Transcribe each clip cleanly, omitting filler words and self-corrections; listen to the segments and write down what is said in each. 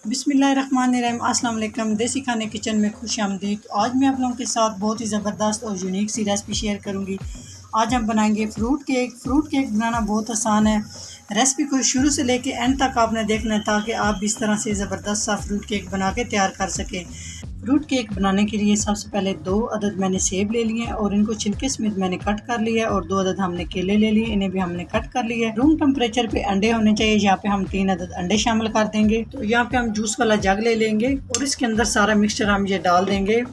बिस्मिल्लाहिर्रहमानिर्रहीम। अस्सलाम वालेकुम। देसी खाने किचन में खुश आमदीद। आज मैं आप लोगों के साथ बहुत ही ज़बरदस्त और यूनिक सी रेसिपी शेयर करूंगी। आज हम बनाएंगे फ्रूट केक। फ्रूट केक बनाना बहुत आसान है। रेसिपी को शुरू से लेके एंड तक आपने देखना है ताकि आप भी इस तरह से ज़बरदस्त सा फ्रूट केक बना के तैयार कर सकें। फ्रूट केक बनाने के लिए सबसे पहले 2 अदद मैंने सेब ले लिए हैं और इनको छिलके समेत मैंने कट कर लिया है और 2 अदद हमने केले ले लिए, इन्हें भी हमने कट कर लिया है। रूम टेम्परेचर पे अंडे होने चाहिए। यहाँ पे हम 3 अदद अंडे शामिल कर देंगे। तो यहाँ पे हम जूस वाला जग ले लेंगे और इसके अंदर सारा मिक्सचर हम ये डाल देंगे।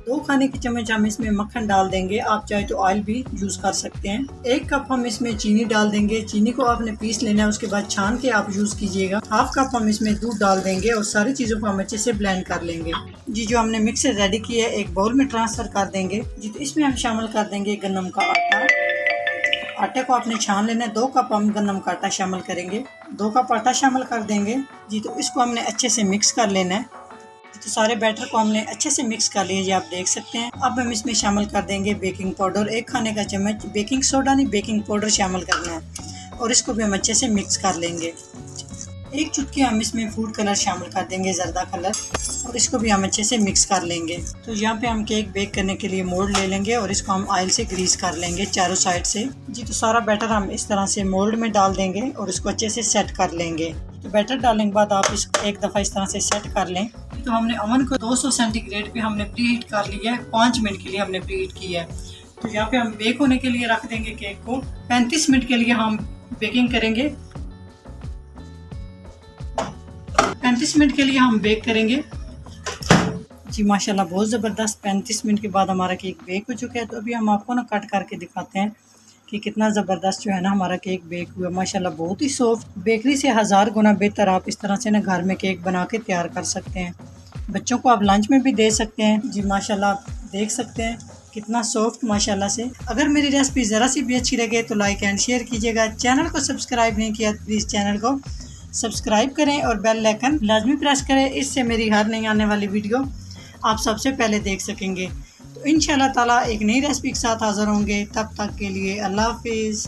2 खाने की चम्मच हम इसमें मक्खन डाल देंगे। आप चाहे तो ऑयल भी यूज कर सकते हैं। 1 कप हम इसमें चीनी डाल देंगे। चीनी को आपने पीस लेना है, उसके बाद छान के आप यूज कीजिएगा। हाफ कप हम इसमें दूध डाल देंगे और सारी चीजों को हम अच्छे से ब्लेंड कर लेंगे। जी, जो हमने मिक्सर रेडी किया है एक बाउल में ट्रांसफर कर देंगे। जी, तो इसमें हम शामिल कर देंगे गन्नम का आटा। आटे को आपने छान लेना है। 2 कप हम गन्नम का आटा शामिल करेंगे। 2 कप आटा शामिल कर देंगे। जी, तो इसको हमने अच्छे से मिक्स कर लेना है। तो सारे बैटर को हमने अच्छे से मिक्स कर लिया, ये आप देख सकते हैं। अब हम इसमें शामिल कर देंगे बेकिंग पाउडर। 1 खाने का चम्मच बेकिंग सोडा नहीं, बेकिंग पाउडर शामिल करना है और इसको भी हम अच्छे से मिक्स कर लेंगे। 1 चुटकी हम इसमें फूड कलर शामिल कर देंगे, जर्दा कलर, और इसको भी हम अच्छे से मिक्स कर लेंगे। तो यहाँ पे हम केक बेक करने के लिए मोल्ड ले लेंगे और इसको हम ऑयल से ग्रीस कर लेंगे चारों साइड से। जी, तो सारा बैटर हम इस तरह से मोल्ड में डाल देंगे और इसको अच्छे से सेट कर लेंगे। तो बैटर डालने के बाद आप इसको एक दफ़ा इस तरह से सेट कर लें। तो हमने ओवन को 200 सेंटीग्रेड पे हमने प्रीहीट कर लिया है। 5 मिनट के लिए हमने प्रीहीट किया है। तो यहाँ पे हम बेक होने के लिए रख देंगे केक को। 35 मिनट के लिए हम बेकिंग करेंगे। 35 मिनट के लिए हम बेक करेंगे। जी माशाल्लाह, बहुत ज़बरदस्त 35 मिनट के बाद हमारा केक बेक हो चुका है। तो अभी हम आपको ना कट करके दिखाते हैं कि कितना ज़बरदस्त जो है ना हमारा केक बेक हुआ। माशाल्लाह बहुत ही सॉफ्ट, बेकरी से 1000 गुना बेहतर आप इस तरह से ना घर में केक बना के तैयार कर सकते हैं। बच्चों को आप लंच में भी दे सकते हैं। जी माशाल्लाह, आप देख सकते हैं कितना सॉफ्ट माशाल्लाह से। अगर मेरी रेसिपी ज़रा सी भी अच्छी लगे तो लाइक एंड शेयर कीजिएगा। चैनल को सब्सक्राइब नहीं किया तो प्लीज़ चैनल को सब्सक्राइब करें और बेल आइकन लाजमी प्रेस करें। इससे मेरी हर नई आने वाली वीडियो आप सबसे पहले देख सकेंगे। तो इंशाल्लाह ताला एक नई रेसिपी के साथ हाज़िर होंगे। तब तक के लिए अल्लाह हाफिज़।